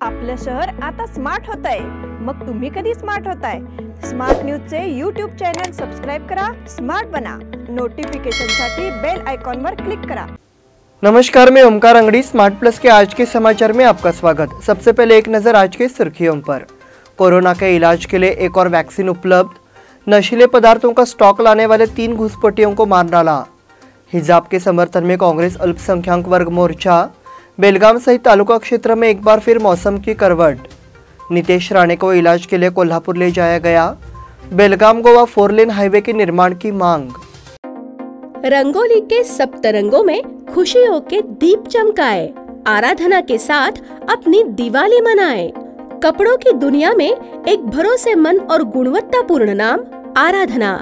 आपलं शहर आता स्मार्ट होत आहे। मग तुम्ही कधी स्मार्ट होताय? स्मार्ट न्यूजचे यूट्यूब चॅनल सबस्क्राइब करा, स्मार्ट बना। नोटिफिकेशनसाठी बेल आइकॉन वर क्लिक करा। नमस्कार, मैं ओमकार अंगड़ी। स्मार्ट प्लस के आज के समाचार में आपका स्वागत। सबसे पहले एक नज़र आज के सुर्खियों पर। कोरोना के इलाज के लिए एक और वैक्सीन उपलब्ध। नशीले पदार्थों का स्टॉक लाने वाले 3 घुसपैठियों को मार डाला। हिजाब के समर्थन में कांग्रेस अल्पसंख्यक वर्ग मोर्चा। बेलगाम सहित तालुका क्षेत्र में एक बार फिर मौसम की करवट। नितेश राणे को इलाज के लिए कोल्हापुर ले जाया गया। बेलगाम गोवा 4 लेन हाईवे के निर्माण की मांग। रंगोली के सप्तरंगों में खुशियों के दीप चमकाए, आराधना के साथ अपनी दिवाली मनाए। कपड़ों की दुनिया में एक भरोसेमंद और गुणवत्तापूर्ण नाम आराधना।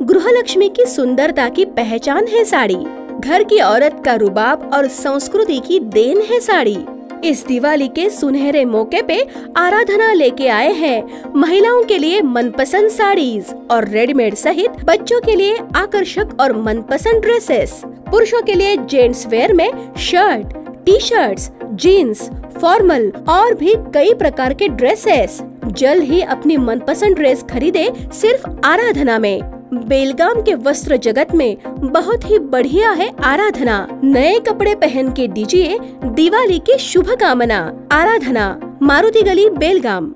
गृहलक्ष्मी की सुंदरता की पहचान है साड़ी। घर की औरत का रुबाब और संस्कृति की देन है साड़ी। इस दिवाली के सुनहरे मौके पे आराधना लेके आए हैं महिलाओं के लिए मनपसंद साड़ीज और रेडीमेड सहित बच्चों के लिए आकर्षक और मनपसंद ड्रेसेस। पुरुषों के लिए जेंट्स वेयर में shirt, T shirts, jeans, formal और भी कई प्रकार के ड्रेसेस। जल्द ही अपनी मनपसंद ड्रेस खरीदे सिर्फ आराधना में। बेलगाम के वस्त्र जगत में बहुत ही बढ़िया है आराधना। नए कपड़े पहन के दीजिए दिवाली की शुभकामना। आराधना, मारुति गली, बेलगाम।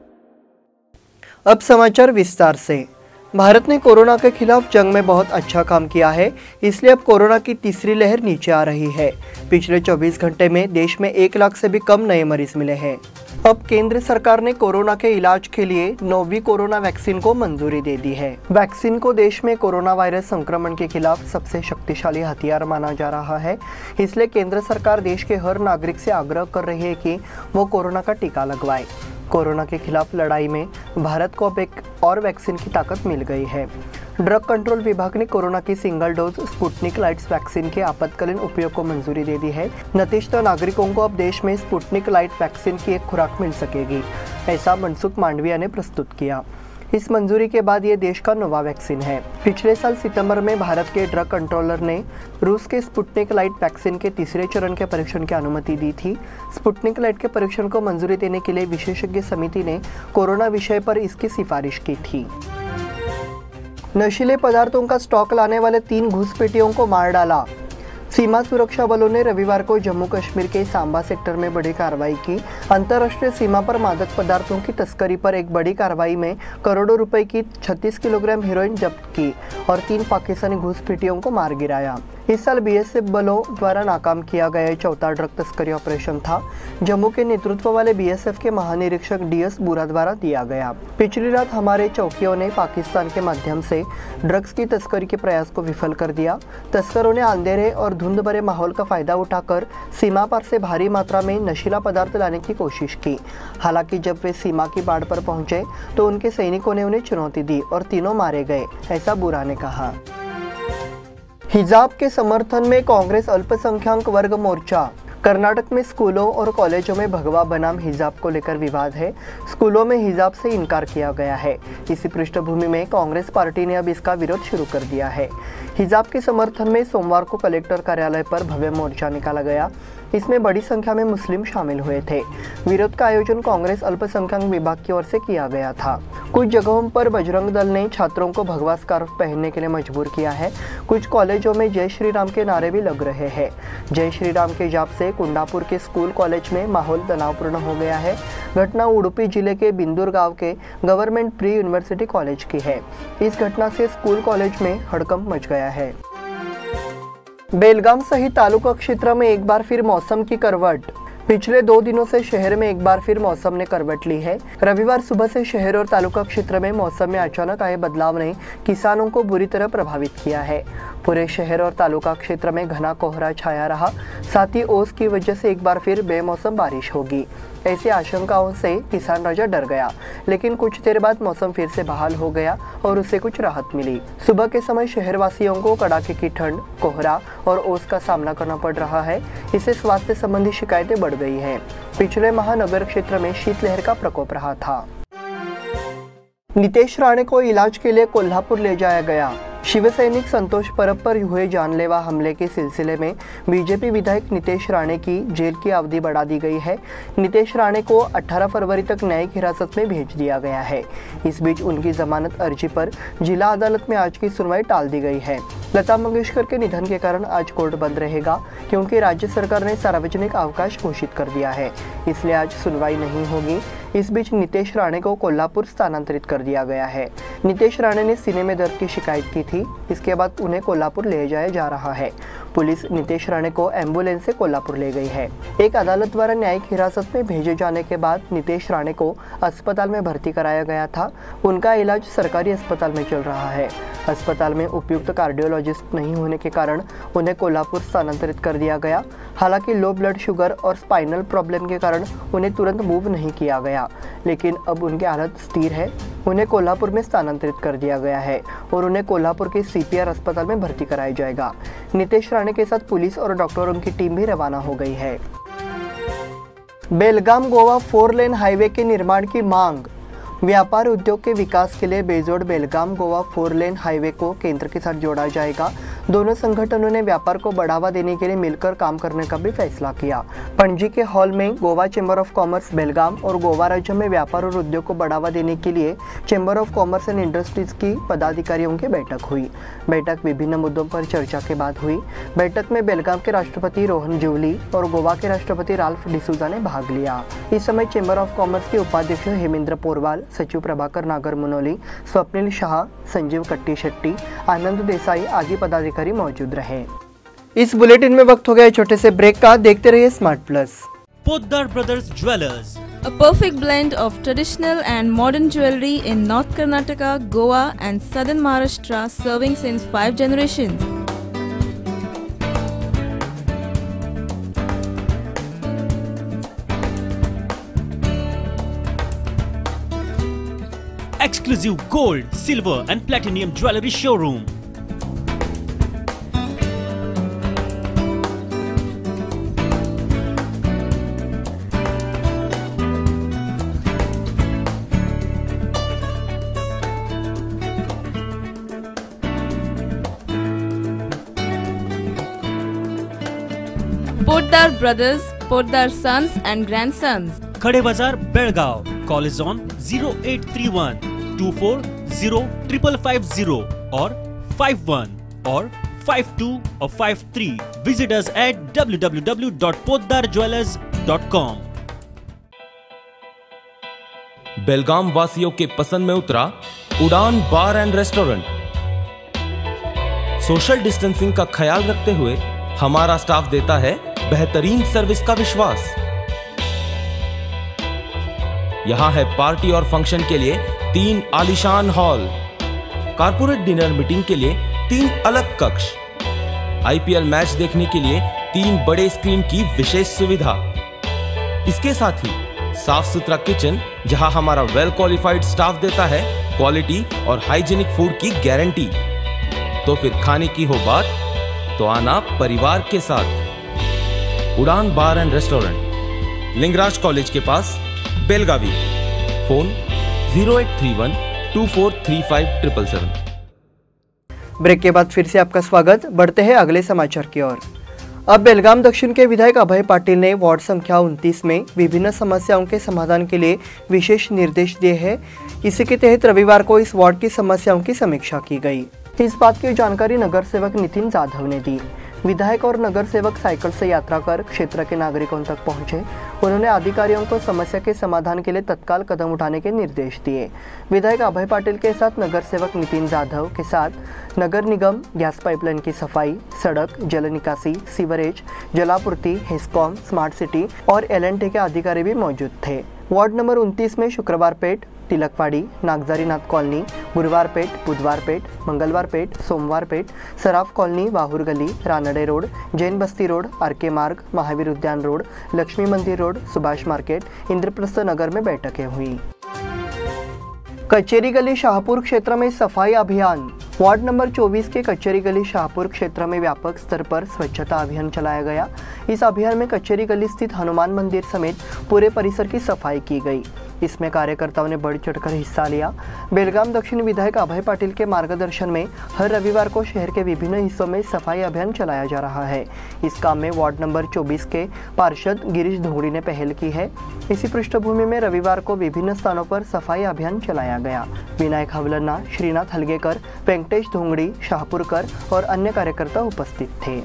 अब समाचार विस्तार से। भारत ने कोरोना के खिलाफ जंग में बहुत अच्छा काम किया है, इसलिए अब कोरोना की तीसरी लहर नीचे आ रही है। पिछले 24 घंटे में देश में 1 लाख से भी कम नए मरीज मिले हैं। अब केंद्र सरकार ने कोरोना के इलाज के लिए 9वीं कोरोना वैक्सीन को मंजूरी दे दी है। वैक्सीन को देश में कोरोना वायरस संक्रमण के खिलाफ सबसे शक्तिशाली हथियार माना जा रहा है, इसलिए केंद्र सरकार देश के हर नागरिक से आग्रह कर रही है कि वो कोरोना का टीका लगवाए। कोरोना के खिलाफ लड़ाई में भारत को अब एक और वैक्सीन की ताकत मिल गई है। ड्रग कंट्रोल विभाग ने कोरोना की single dose Sputnik light vaccine के आपातकालीन उपयोग को मंजूरी दे दी है। नतीजतः नागरिकों को अब देश में स्पुतनिक लाइट वैक्सीन की एक खुराक मिल सकेगी, ऐसा मनसुख मांडविया ने प्रस्तुत किया। इस मंजूरी के बाद ये देश का नया वैक्सीन है। पिछले साल सितंबर में भारत के ड्रग कंट्रोलर ने रूस के स्पुतनिक लाइट वैक्सीन के तीसरे चरण के परीक्षण की अनुमति दी थी। स्पुतनिक लाइट के परीक्षण को मंजूरी देने के लिए विशेषज्ञ समिति ने कोरोना विषय पर इसकी सिफारिश की थी। नशीले पदार्थों का स्टॉक लाने वाले 3 घुसपैठियों को मार डाला। सीमा सुरक्षा बलों ने रविवार को जम्मू कश्मीर के सांबा सेक्टर में बड़ी कार्रवाई की। अंतर्राष्ट्रीय सीमा पर मादक पदार्थों की तस्करी पर एक बड़ी कार्रवाई में करोड़ों रुपए की 36 किलोग्राम हेरोइन जब्त की और 3 पाकिस्तानी घुसपैठियों को मार गिराया। इस साल बीएसएफ बलों द्वारा नाकाम किया गया चौथा ड्रग तस्करी ऑपरेशन था। जम्मू के नेतृत्व वाले बीएसएफ के महानिरीक्षक डीएस बुरा द्वारा दिया गया। पिछली रात हमारे चौकियों ने पाकिस्तान के माध्यम से ड्रग्स की तस्करी के प्रयास को विफल कर दिया। तस्करों ने अंधेरे और धुंध भरे माहौल का फायदा उठाकर सीमा पार से भारी मात्रा में नशीला पदार्थ लाने की कोशिश की। हालांकि जब वे सीमा की बाड़ पर पहुंचे तो उनके सैनिकों ने उन्हें चुनौती दी और तीनों मारे गए, ऐसा बुरा ने कहा। हिजाब के समर्थन में कांग्रेस अल्पसंख्यक वर्ग मोर्चा। कर्नाटक में स्कूलों और कॉलेजों में भगवा बनाम हिजाब को लेकर विवाद है। स्कूलों में हिजाब से इनकार किया गया है। इसी पृष्ठभूमि में कांग्रेस पार्टी ने अब इसका विरोध शुरू कर दिया है। हिजाब के समर्थन में सोमवार को कलेक्टर कार्यालय पर भव्य मोर्चा निकाला गया। इसमें बड़ी संख्या में मुस्लिम शामिल हुए थे। विरोध का आयोजन कांग्रेस अल्पसंख्यक विभाग की ओर से किया गया था। कुछ जगहों पर बजरंग दल ने छात्रों को भगवा स्कार्फ पहनने के लिए मजबूर किया है। कुछ कॉलेजों में जय श्री राम के नारे भी लग रहे हैं। जय श्री राम के जाप से कुंडापुर के स्कूल कॉलेज में माहौल तनावपूर्ण हो गया है। घटना उडुपी जिले के बिंदुर गांव के गवर्नमेंट प्री यूनिवर्सिटी कॉलेज की है। इस घटना से स्कूल कॉलेज में हड़कंप मच गया है। बेलगाम सहित तालुका क्षेत्र में एक बार फिर मौसम की करवट। पिछले 2 दिनों से शहर में एक बार फिर मौसम ने करवट ली है। रविवार सुबह से शहर और तालुका क्षेत्र में मौसम में अचानक आए बदलाव ने किसानों को बुरी तरह प्रभावित किया है। पूरे शहर और तालुका क्षेत्र में घना कोहरा छाया रहा। साथ ही ओस की वजह से एक बार फिर बेमौसम बारिश होगी, ऐसी आशंकाओं से किसान राजा डर गया। लेकिन कुछ देर बाद मौसम फिर से बहाल हो गया और उससे कुछ राहत मिली। सुबह के समय शहरवासियों को कड़ाके की ठंड, कोहरा और ओस का सामना करना पड़ रहा है। इससे स्वास्थ्य संबंधी शिकायतें बढ़ गई हैं। पिछले माह नगर क्षेत्र में शीतलहर का प्रकोप रहा था। नितेश राणे को इलाज के लिए कोल्हापुर ले जाया गया। शिवसैनिक संतोष परब पर हुए जानलेवा हमले के सिलसिले में बीजेपी विधायक नितेश राणे की जेल की अवधि बढ़ा दी गई है। नितेश राणे को 18 फरवरी तक न्यायिक हिरासत में भेज दिया गया है। इस बीच उनकी जमानत अर्जी पर जिला अदालत में आज की सुनवाई टाल दी गई है। लता मंगेशकर के निधन के कारण आज कोर्ट बंद रहेगा, क्योंकि राज्य सरकार ने सार्वजनिक अवकाश घोषित कर दिया है, इसलिए आज सुनवाई नहीं होगी। इस बीच नितेश राणे को कोल्हापुर स्थानांतरित कर दिया गया है। नितेश राणे ने सीने में दर्द की शिकायत की थी, इसके बाद उन्हें कोल्हापुर ले जाया जा रहा है। पुलिस नितेश राणे को एम्बुलेंस से कोल्हापुर ले गई है। एक अदालत द्वारा न्यायिक हिरासत में भेजे जाने के बाद नितेश राणे को अस्पताल में भर्ती कराया गया था। उनका इलाज सरकारी अस्पताल में चल रहा है। अस्पताल में उपयुक्त कार्डियोलॉजिस्ट नहीं होने के कारण उन्हें कोल्हापुर स्थानांतरित कर दिया गया। हालांकि लो ब्लड शुगर और स्पाइनल प्रॉब्लम के कारण उन्हें तुरंत मूव नहीं किया गया, लेकिन अब उनकी हालत स्थिर है। उन्हें कोल्हापुर में स्थानांतरित कर दिया गया है और उन्हें कोल्हापुर के CPR अस्पताल में भर्ती कराया जाएगा। नितेश राणे के साथ पुलिस और डॉक्टरों की टीम भी रवाना हो गई है। बेलगाम गोवा 4 लेन हाईवे के निर्माण की मांग। व्यापार उद्योग के विकास के लिए बेजोड़ बेलगाम गोवा 4 लेन हाईवे को केंद्र के साथ जोड़ा जाएगा। दोनों संगठनों ने व्यापार को बढ़ावा देने के लिए मिलकर काम करने का भी फैसला किया। पणजी के हॉल में गोवा चैम्बर ऑफ कॉमर्स बेलगाम और गोवा राज्य में व्यापार और उद्योग को बढ़ावा देने के लिए chamber of commerce and industries की पदाधिकारियों की बैठक हुई। बैठक विभिन्न मुद्दों पर चर्चा के बाद हुई। बैठक में बेलगाम के राष्ट्रपति रोहन जुवली और गोवा के राष्ट्रपति राल्फ डिसूजा ने भाग लिया। इस समय चैम्बर ऑफ कॉमर्स के उपाध्यक्ष हेमेंद्र पोरवाल, सचिव प्रभाकर नागर मुनोली, स्वप्निल शाह, संजीव कट्टी शेट्टी, आनंद देसाई आदि पदाधिकारी मौजूद रहे। इस बुलेटिन में वक्त हो गया छोटे से ब्रेक का। देखते रहिए smart plus. Poddar brothers jewellers, A perfect blend of traditional and modern jewelry in North Karnataka, Goa and Southern Maharashtra, serving since 5 generations. exclusive gold, silver and platinum jewelry showroom. Poddar Brothers, Poddar Sons and Grandsons. Khade Bazar, Belgaum. Call is on 0831 240 5550 or 51 or 52 or 53. Visit us at www.poddarjewelers.com. बेलगाम वासियों के पसंद में उतरा उड़ान बार and restaurant. Social distancing का ख्याल रखते हुए हमारा स्टाफ देता है बेहतरीन सर्विस का विश्वास। यहां है पार्टी और फंक्शन के लिए 3 आलीशान हॉल, कारपोरेट डिनर मीटिंग के लिए 3 अलग कक्ष, IPL मैच देखने के लिए 3 बड़े स्क्रीन की विशेष सुविधा। इसके साथ ही साफ सुथरा किचन, जहां हमारा वेल क्वालिफाइड स्टाफ देता है क्वालिटी और हाइजीनिक फूड की गारंटी। तो फिर खाने की हो बात तो आना परिवार के साथ। उड़ान बार एंड रेस्टोरेंट, लिंगराज कॉलेज के पास, बेलगावी। फोन 0831 2435 ब्रेक के बाद फिर से आपका स्वागत। बढ़ते हैं अगले समाचार की ओर। अब बेलगाम दक्षिण के विधायक अभय पाटिल ने वार्ड संख्या 29 में विभिन्न समस्याओं के समाधान के लिए विशेष निर्देश दिए हैं। इसी के तहत रविवार को इस वार्ड की समस्याओं की समीक्षा की गई। इस बात की जानकारी नगर सेवक नितिन जाधव ने दी। विधायक और नगर सेवक साइकिल से यात्रा कर क्षेत्र के नागरिकों तक पहुंचे। उन्होंने अधिकारियों को समस्या के समाधान के लिए तत्काल कदम उठाने के निर्देश दिए। विधायक अभय पाटिल के साथ नगर सेवक नितिन जाधव के साथ नगर निगम, गैस पाइपलाइन की सफाई, सड़क, जल निकासी, सीवरेज, जलापूर्ति, हेस्कॉम, स्मार्ट सिटी और LNT के अधिकारी भी मौजूद थे। वार्ड नंबर 29 में शुक्रवार पेट, तिलकवाड़ी, नागजारीनाथ कॉलोनी, गुरुवार पेट, बुधवार पेट, मंगलवार पेट, सोमवार पेट, सराफ कॉलोनी, वाहुर गली, रानडे रोड, जैन बस्ती रोड, RK मार्ग, महावीर उद्यान रोड, लक्ष्मी मंदिर रोड, सुभाष मार्केट, इंद्रप्रस्थ नगर में बैठकें हुई। कचेरी गली शाहपुर क्षेत्र में सफाई अभियान। वार्ड नंबर 24 के कचेरी गली शाहपुर क्षेत्र में व्यापक स्तर पर स्वच्छता अभियान चलाया गया। इस अभियान में कचेरी गली स्थित हनुमान मंदिर समेत पूरे परिसर की सफाई की गई। इसमें कार्यकर्ताओं ने बढ़ चढ़कर हिस्सा लिया। बेलगाम दक्षिण विधायक अभय पाटिल के मार्गदर्शन में हर रविवार को शहर के विभिन्न हिस्सों में सफाई अभियान चलाया जा रहा है। इस काम में वार्ड नंबर 24 के पार्षद गिरीश धोंगड़ी ने पहल की है। इसी पृष्ठभूमि में रविवार को विभिन्न स्थानों पर सफाई अभियान चलाया गया। विनायक हवलन्ना, श्रीनाथ हलगेकर, वेंकटेश धोंगड़ी, शाहपुरकर और अन्य कार्यकर्ता उपस्थित थे।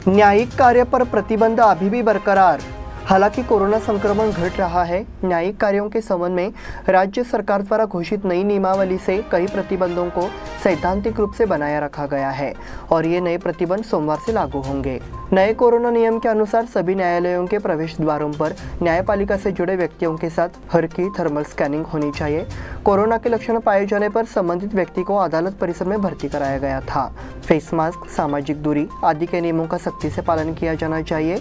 न्यायिक कार्य पर प्रतिबंध अभी भी बरकरार। हालांकि कोरोना संक्रमण घट रहा है, न्यायिक कार्यों के संबंध में राज्य सरकार द्वारा घोषित नई नियमावली से कई प्रतिबंधों को सैद्धांतिक रूप से बनाए रखा गया है और ये नए प्रतिबंध सोमवार से लागू होंगे। नए कोरोना नियम के अनुसार सभी न्यायालयों के प्रवेश द्वारों पर न्यायपालिका से जुड़े व्यक्तियों के साथ हर की थर्मल स्कैनिंग होनी चाहिए। कोरोना के लक्षण पाए जाने पर संबंधित व्यक्ति को अदालत परिसर में भर्ती कराया गया था। फेस मास्क, सामाजिक दूरी आदि के नियमों का सख्ती से पालन किया जाना चाहिए।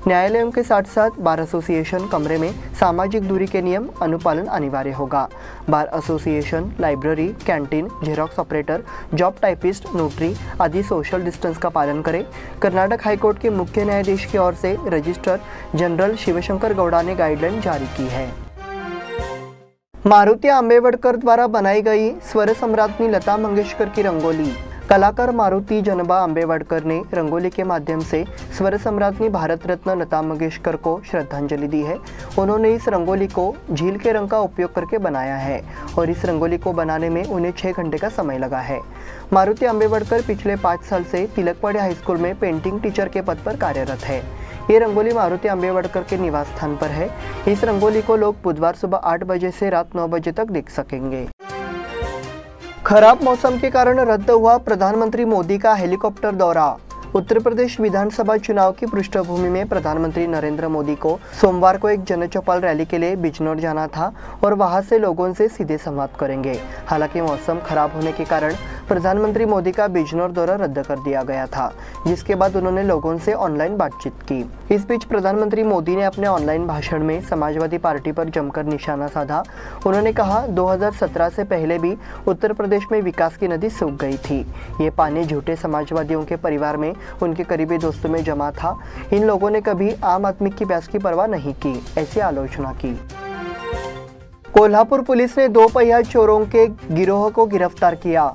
न्यायालयों के साथ साथ बार एसोसिएशन कमरे में सामाजिक दूरी के नियम अनुपालन अनिवार्य होगा। Bar association, library, canteen, xerox operator, job typist, notary आदि सोशल डिस्टेंस का पालन करें। कर्नाटक हाईकोर्ट के मुख्य न्यायाधीश की ओर से रजिस्ट्रार जनरल शिवशंकर गौड़ा ने गाइडलाइन जारी की है। मारुति आंबेडकर द्वारा बनाई गई स्वर सम्राज्ञी लता मंगेशकर की रंगोली। कलाकार मारुति जनबा आंबेडकर ने रंगोली के माध्यम से स्वर सम्राज्ञी भारत रत्न लता मंगेशकर को श्रद्धांजलि दी है। उन्होंने इस रंगोली को झील के रंग का उपयोग करके बनाया है और इस रंगोली को बनाने में उन्हें 6 घंटे का समय लगा है। मारुति आंबेडकर पिछले 5 साल से तिलकवाड़ी हाई स्कूल में पेंटिंग टीचर के पद पर कार्यरत है। ये रंगोली मारुति आंबेडकर के निवास स्थान पर है। इस रंगोली को लोग बुधवार सुबह 8 बजे से रात 9 बजे तक देख सकेंगे। खराब मौसम के कारण रद्द हुआ प्रधानमंत्री मोदी का हेलीकॉप्टर दौरा। उत्तर प्रदेश विधानसभा चुनाव की पृष्ठभूमि में प्रधानमंत्री नरेंद्र मोदी को सोमवार को एक जनचौपाल रैली के लिए बिजनौर जाना था और वहां से लोगों से सीधे संवाद करेंगे। हालांकि मौसम खराब होने के कारण प्रधानमंत्री मोदी का बिजनौर दौरा रद्द कर दिया गया था, जिसके बाद उन्होंने लोगों से ऑनलाइन बातचीत की। इस बीच प्रधानमंत्री मोदी ने अपने ऑनलाइन भाषण में समाजवादी पार्टी पर जमकर निशाना साधा। उन्होंने कहा 2017 से पहले भी उत्तर प्रदेश में विकास की नदी सूख गई थी। ये पानी झूठे समाजवादियों के परिवार में उनके करीबी दोस्तों में जमा था। इन लोगों ने कभी आम आदमी की प्यास की परवाह नहीं की, ऐसी आलोचना की। कोल्हापुर पुलिस ने 2 पहिया चोरों के गिरोह को गिरफ्तार किया।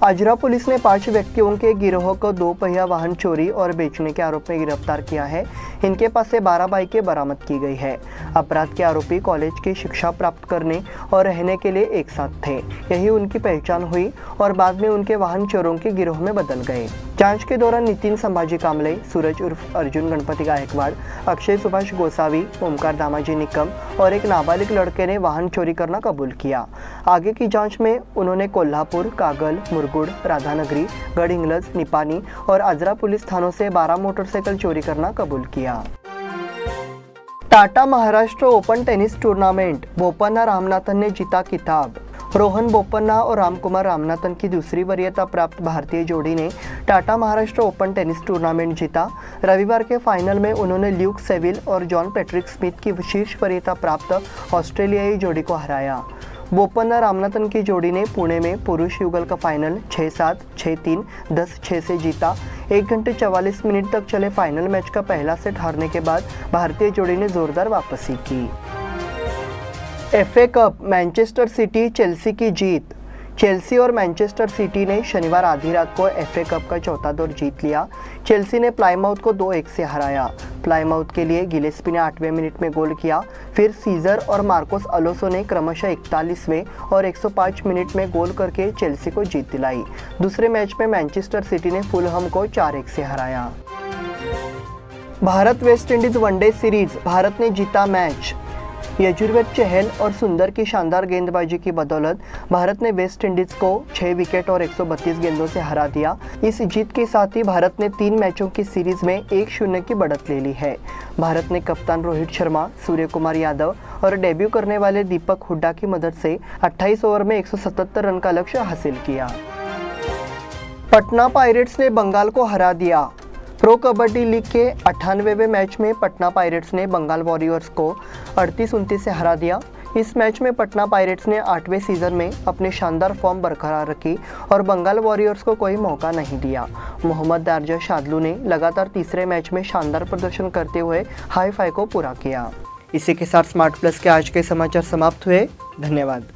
आजरा पुलिस ने 5 व्यक्तियों के गिरोह को 2 पहिया वाहन चोरी और बेचने के आरोप में गिरफ्तार किया है। इनके पास से 12 बाइकें बरामद की गई है। अपराध के आरोपी कॉलेज की शिक्षा प्राप्त करने और रहने के लिए एक साथ थे। यही उनकी पहचान हुई और बाद में उनके वाहन चोरों के गिरोह में बदल गए। जांच के दौरान नितिन संभाजी कामले, सूरज उर्फ अर्जुन गणपति गायकवाड़, अक्षय सुभाष गोसावी, ओमकार दामाजी निकम और एक नाबालिग लड़के ने वाहन चोरी करना कबूल किया। आगे की जांच में उन्होंने कोल्हापुर, कागल, मुरगुड, राधानगरी, गढ़हिंग्लज, निपानी और आजरा पुलिस थानों से 12 मोटरसाइकिल चोरी करना कबूल किया। Tata Maharashtra open tennis tournament, Bopanna Ramanathan ने जीता खिताब। रोहन बोपन्ना और रामकुमार रामनाथन की दूसरी वरीयता प्राप्त भारतीय जोड़ी ने Tata Maharashtra open tennis tournament जीता। रविवार के फाइनल में उन्होंने ल्यूक सेविल और जॉन पैट्रिक स्मिथ की शीर्ष वरीयता प्राप्त ऑस्ट्रेलियाई जोड़ी को हराया। बोपन्ना रामनाथन की जोड़ी ने पुणे में पुरुष युगल का फाइनल 6-7, 6-3, 10-6 से जीता। 1 घंटे 44 मिनट तक चले फाइनल मैच का पहला सेट हारने के बाद भारतीय जोड़ी ने जोरदार वापसी की। FA cup, Manchester city Chelsea की जीत। चेल्सी और मैनचेस्टर सिटी ने शनिवार आधी रात को FA कप का चौथा दौर जीत लिया। चेल्सी ने प्लाईमाउथ को 2-1 से हराया। प्लाईमाउथ के लिए गिलेस्पी ने 8वें मिनट में गोल किया। फिर सीजर और मार्कोस अलोसो ने क्रमशः 41वें और 105 मिनट में गोल करके चेल्सी को जीत दिलाई। दूसरे मैच में मैनचेस्टर सिटी ने फुलहम को 4-1 से हराया। Bharat West Indies one day series, Bharat ने जीता मैच। यजुर्वेद चहल और सुंदर की शानदार गेंदबाजी की बदौलत भारत ने वेस्ट इंडीज को 6 विकेट और 132 गेंदों से हरा दिया। इस जीत के साथ ही भारत ने 3 मैचों की सीरीज में 1-0 की बढ़त ले ली है। भारत ने कप्तान रोहित शर्मा, सूर्य कुमार यादव और डेब्यू करने वाले दीपक हुड्डा की मदद से 28 ओवर में 177 रन का लक्ष्य हासिल किया। पटना पायरेट्स ने बंगाल को हरा दिया। प्रो कबड्डी लीग के 98वें मैच में पटना पायरेट्स ने बंगाल वॉरियर्स को 38-29 से हरा दिया। इस मैच में पटना पायरेट्स ने 8वें सीजन में अपनी शानदार फॉर्म बरकरार रखी और बंगाल वॉरियर्स को कोई मौका नहीं दिया। मोहम्मद दारजा शादलू ने लगातार तीसरे मैच में शानदार प्रदर्शन करते हुए हाई फाई को पूरा किया। इसी के साथ स्मार्ट प्लस के आज के समाचार समाप्त हुए। धन्यवाद।